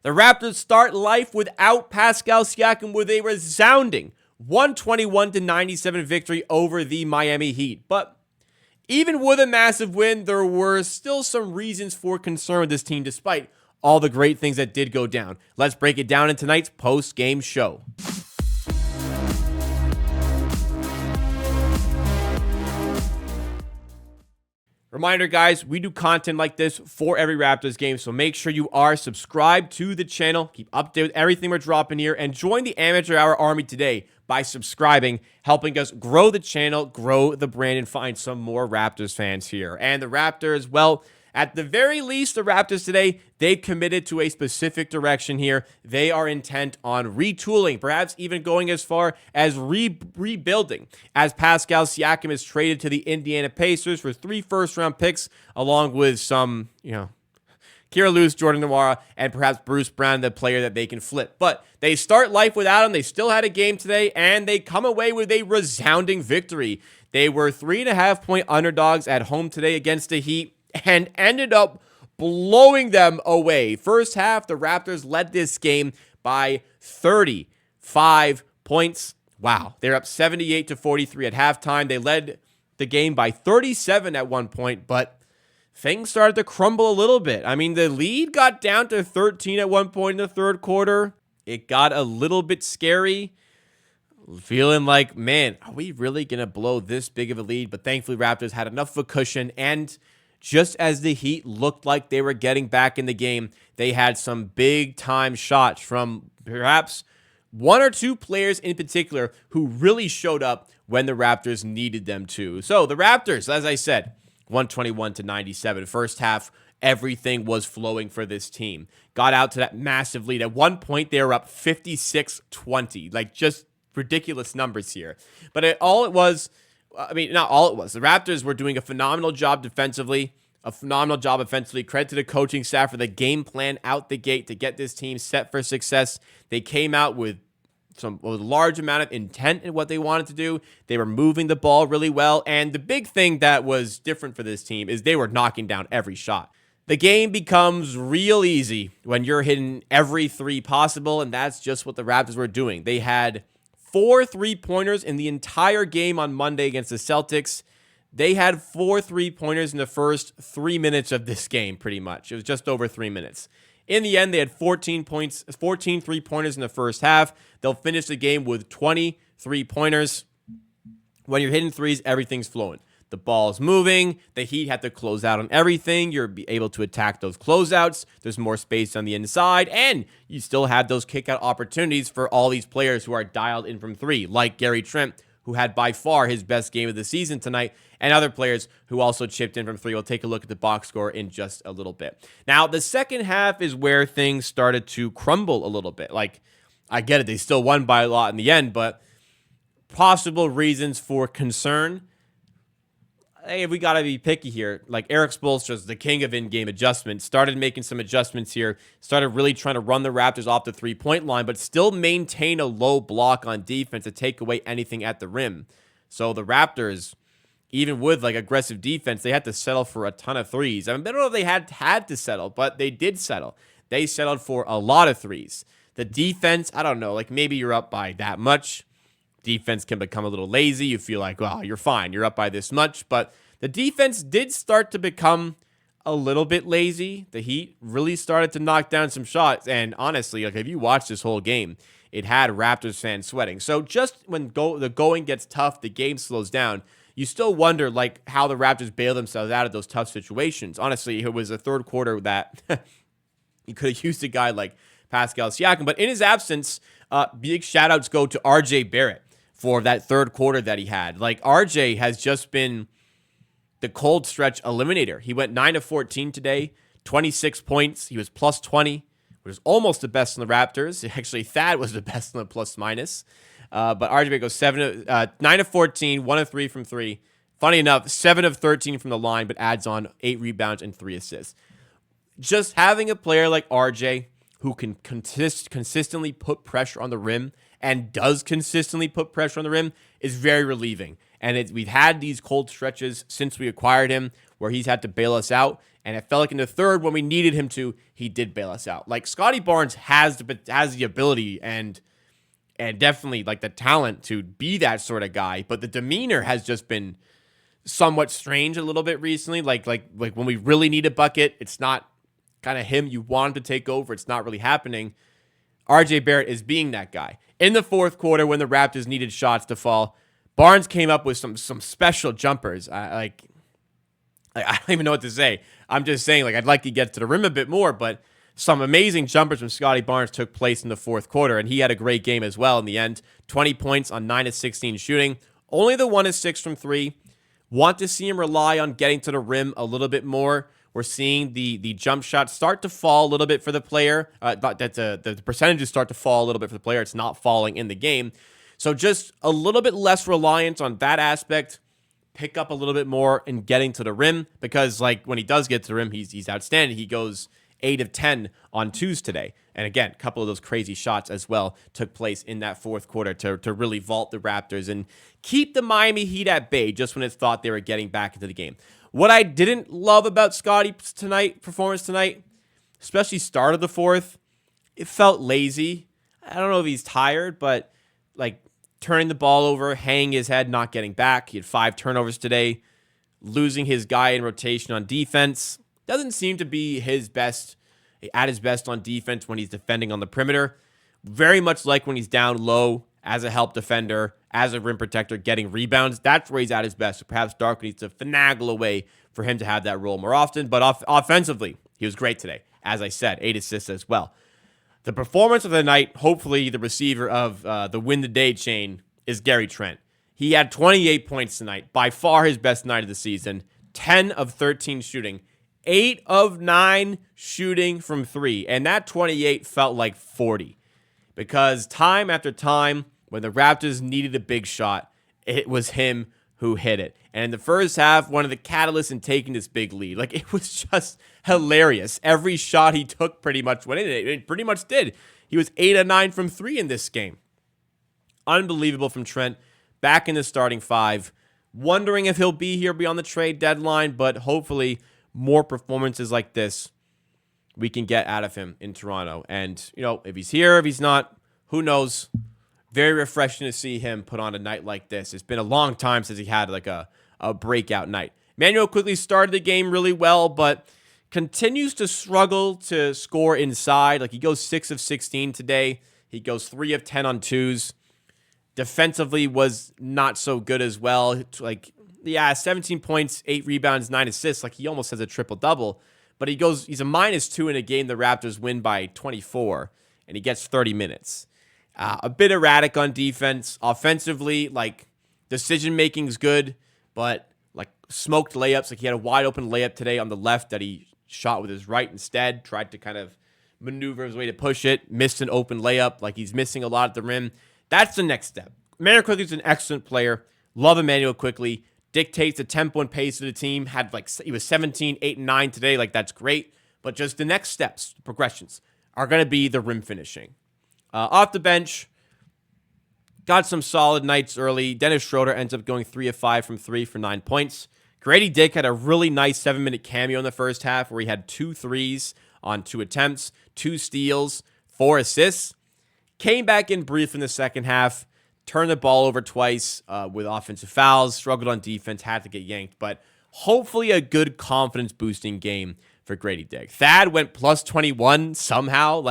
The Raptors start life without Pascal Siakam with a resounding 121-97 victory over the Miami Heat. But even with a massive win, there were still some reasons for concern with this team despite all the great things that did go down. Let's break it down in tonight's post-game show. Reminder, guys, we do content like this for every Raptors game, so make sure you are subscribed to the channel. Keep updated with everything we're dropping here, and join the Amateur Hour Army today by subscribing, helping us grow the channel, grow the brand, and find some more Raptors fans here. And the Raptors, well, at the very least, the Raptors today, they've committed to a specific direction here. They are intent on retooling, perhaps even going as far as rebuilding, as Pascal Siakam is traded to the Indiana Pacers for 3 first-round picks, along with some, Kira Lewis, Jordan Nwora, and perhaps Bruce Brown, the player that they can flip. But they start life without him. They still had a game today, and they come away with a resounding victory. They were 3.5-point underdogs at home today against the Heat, and ended up blowing them away. First half, the Raptors led this game by 35 points. Wow, they're up 78-43 at halftime. They led the game by 37 at one point, but things started to crumble a little bit. I mean, the lead got down to 13 at one point in the third quarter. It got a little bit scary. Feeling like, man, are we really going to blow this big of a lead? But thankfully, Raptors had enough of a cushion, and just as the Heat looked like they were getting back in the game, they had some big-time shots from perhaps one or two players in particular who really showed up when the Raptors needed them to. So the Raptors, as I said, 121-97. First half, everything was flowing for this team. Got out to that massive lead. At one point, they were up 56-20. Like, just ridiculous numbers here. But not all it was. The Raptors were doing a phenomenal job defensively, a phenomenal job offensively. Credit to the coaching staff for the game plan out the gate to get this team set for success. They came out with a large amount of intent in what they wanted to do. They were moving the ball really well. And the big thing that was different for this team is they were knocking down every shot. The game becomes real easy when you're hitting every three possible, and that's just what the Raptors were doing. They had 4 3-pointers in the entire game on Monday against the Celtics. They had 4 3-pointers in the first 3 minutes of this game, pretty much. It was just over 3 minutes. In the end, they had 14 3-pointers in the first half. They'll finish the game with 20 3-pointers. When you're hitting threes, everything's flowing. The ball's moving. The Heat have to close out on everything. You're able to attack those closeouts. There's more space on the inside. And you still have those kick-out opportunities for all these players who are dialed in from three, like Gary Trent, who had by far his best game of the season tonight, and other players who also chipped in from three. We'll take a look at the box score in just a little bit. Now, the second half is where things started to crumble a little bit. Like, I get it. They still won by a lot in the end, but possible reasons for concern. Hey, we got to be picky here. Like, Eric Spoelstra's the king of in-game adjustments. Started making some adjustments here. Started really trying to run the Raptors off the three-point line, but still maintain a low block on defense to take away anything at the rim. So the Raptors, even with like aggressive defense, they had to settle for a ton of threes. I mean, I don't know if they had to settle, but they did settle. They settled for a lot of threes. The defense, I don't know, like maybe you're up by that much. Defense can become a little lazy. You feel like, well, you're fine. You're up by this much. But the defense did start to become a little bit lazy. The Heat really started to knock down some shots. And honestly, like if you watch this whole game, it had Raptors fans sweating. So just when the going gets tough, the game slows down. You still wonder like how the Raptors bail themselves out of those tough situations. Honestly, it was a third quarter that you could have used a guy like Pascal Siakam. But in his absence, big shout-outs go to RJ Barrett for that third quarter that he had. Like, RJ has just been the cold stretch eliminator. He went 9 of 14 today, 26 points. He was plus 20, which was almost the best in the Raptors. Actually, Thad was the best in the plus-minus. But RJ goes 9 of 14, 1 of 3 from 3. Funny enough, 7 of 13 from the line, but adds on 8 rebounds and 3 assists. Just having a player like RJ who can consistently put pressure on the rim and does consistently put pressure on the rim is very relieving. And we've had these cold stretches since we acquired him where he's had to bail us out. And it felt like in the third, when we needed him to, he did bail us out. Like, Scottie Barnes has the ability and definitely like the talent to be that sort of guy, but the demeanor has just been somewhat strange a little bit recently. Like when we really need a bucket, it's not kind of him you want him to take over. It's not really happening. RJ Barrett is being that guy. In the fourth quarter, when the Raptors needed shots to fall, Barnes came up with some special jumpers. I don't even know what to say. I'm just saying, like, I'd like to get to the rim a bit more, but some amazing jumpers from Scottie Barnes took place in the fourth quarter, and he had a great game as well in the end. 20 points on 9 of 16 shooting. Only the 1 of 6 from 3. Want to see him rely on getting to the rim a little bit more. We're seeing the jump shots start to fall a little bit for the player. The percentages start to fall a little bit for the player. It's not falling in the game. So just a little bit less reliance on that aspect. Pick up a little bit more in getting to the rim, because like when he does get to the rim, he's outstanding. He goes 8 of 10 on twos today. And again, a couple of those crazy shots as well took place in that fourth quarter to really vault the Raptors and keep the Miami Heat at bay just when it's thought they were getting back into the game. What I didn't love about Scottie's performance tonight, especially start of the fourth, it felt lazy. I don't know if he's tired, but like turning the ball over, hanging his head, not getting back. He had 5 turnovers today, losing his guy in rotation on defense. Doesn't seem to be at his best on defense when he's defending on the perimeter. Very much like when he's down low as a help defender, as a rim protector, getting rebounds. That's where he's at his best. So perhaps Darko needs to finagle a way for him to have that role more often. But offensively, he was great today. As I said, 8 assists as well. The performance of the night, hopefully the receiver of the win the day chain, is Gary Trent. He had 28 points tonight, by far his best night of the season. 10 of 13 shooting. 8 of 9 shooting from 3. And that 28 felt like 40. Because time after time, when the Raptors needed a big shot, it was him who hit it. And in the first half, one of the catalysts in taking this big lead. Like, it was just hilarious. Every shot he took pretty much went in. It pretty much did. He was 8 of 9 from 3 in this game. Unbelievable from Trent. Back in the starting 5. Wondering if he'll be here beyond the trade deadline, but hopefully more performances like this we can get out of him in Toronto. And, if he's here, if he's not, who knows? Very refreshing to see him put on a night like this. It's been a long time since he had like a breakout night. Manuel quickly started the game really well, but continues to struggle to score inside. Like, he goes 6 of 16 today. He goes 3 of 10 on twos. Defensively was not so good as well. 17 points, 8 rebounds, 9 assists. Like, he almost has a triple-double. But he's a -2 in a game the Raptors win by 24, and he gets 30 minutes. A bit erratic on defense. Offensively, decision-making's good, but, smoked layups. Like, he had a wide-open layup today on the left that he shot with his right instead. Tried to kind of maneuver his way to push it. Missed an open layup. Like, he's missing a lot at the rim. That's the next step. Emmanuel Quickley's an excellent player. Love Emmanuel Quickley. Dictates the tempo and pace of the team. He was 17, 8, and 9 today. That's great. But just the next steps, progressions, are going to be the rim finishing. Off the bench, got some solid nights early. Dennis Schroeder ends up going 3 of 5 from 3 for 9 points. Grady Dick had a really nice 7-minute cameo in the first half where he had 2 threes on 2 attempts, 2 steals, 4 assists. Came back in brief in the second half. Turned the ball over twice with offensive fouls. Struggled on defense. Had to get yanked. But hopefully a good confidence-boosting game for Grady Dick. Thad went plus 21 somehow.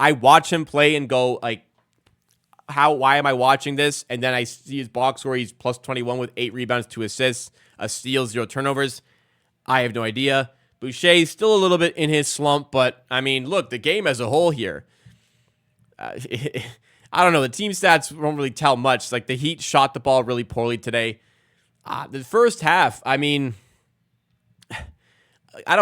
I watch him play and go, why am I watching this? And then I see his box score. He's plus 21 with 8 rebounds, 2 assists, a steal, 0 turnovers. I have no idea. Boucher's still a little bit in his slump. But, look, the game as a whole here. I don't know. The team stats won't really tell much. The Heat shot the ball really poorly today. The first half, I don't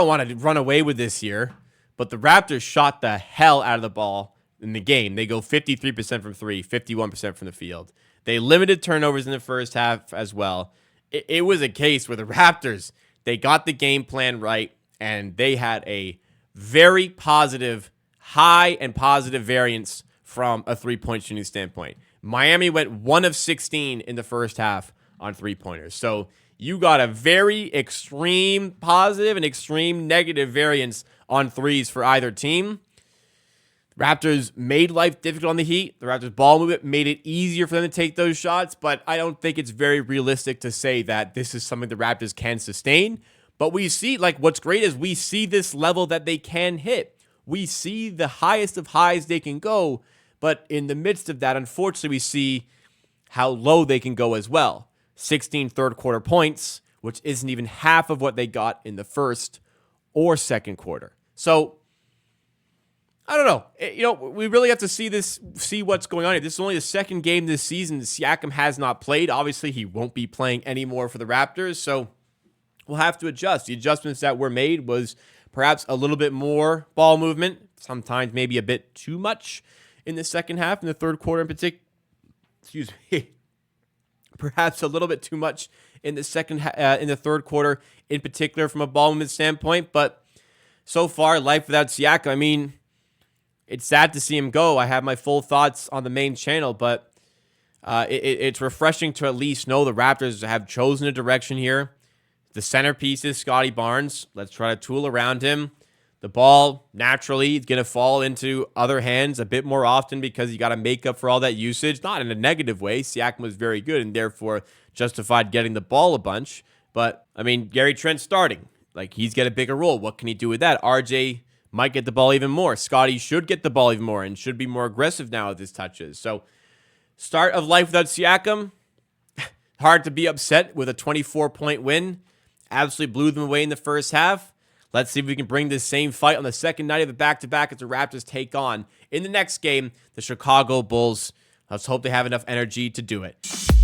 want to run away with this here, but the Raptors shot the hell out of the ball in the game. They go 53% from 3, 51% from the field. They limited turnovers in the first half as well. It was a case where the Raptors, they got the game plan right, and they had a very positive, high and positive variance from a 3-point shooting standpoint. Miami went 1 of 16 in the first half on three-pointers. So you got a very extreme positive and extreme negative variance on threes for either team. Raptors made life difficult on the Heat. The Raptors ball movement made it easier for them to take those shots, but I don't think it's very realistic to say that this is something the Raptors can sustain. But we see, like, what's great is we see this level that they can hit. We see the highest of highs they can go, but in the midst of that, unfortunately, we see how low they can go as well. 16 third quarter points, which isn't even half of what they got in the first or second quarter. So, I don't know. We really have to see what's going on here. This is only the second game this season that Siakam has not played. Obviously, he won't be playing anymore for the Raptors, so we'll have to adjust. The adjustments that were made was perhaps a little bit more ball movement, sometimes maybe a bit too much in the second half, in the third quarter in particular. Excuse me. Perhaps a little bit too much in the third quarter in particular from a ball movement standpoint, but so far, life without Siakam, I mean, it's sad to see him go. I have my full thoughts on the main channel, but it's refreshing to at least know the Raptors have chosen a direction here. The centerpiece is Scotty Barnes. Let's try to tool around him. The ball, naturally, is going to fall into other hands a bit more often because you got to make up for all that usage. Not in a negative way. Siakam was very good and therefore justified getting the ball a bunch. But, I mean, Gary Trent starting. Like, he's got a bigger role. What can he do with that? RJ might get the ball even more. Scotty should get the ball even more and should be more aggressive now with his touches. So, start of life without Siakam. Hard to be upset with a 24-point win. Absolutely blew them away in the first half. Let's see if we can bring this same fight on the second night of the back-to-back as the Raptors take on, in the next game, the Chicago Bulls. Let's hope they have enough energy to do it.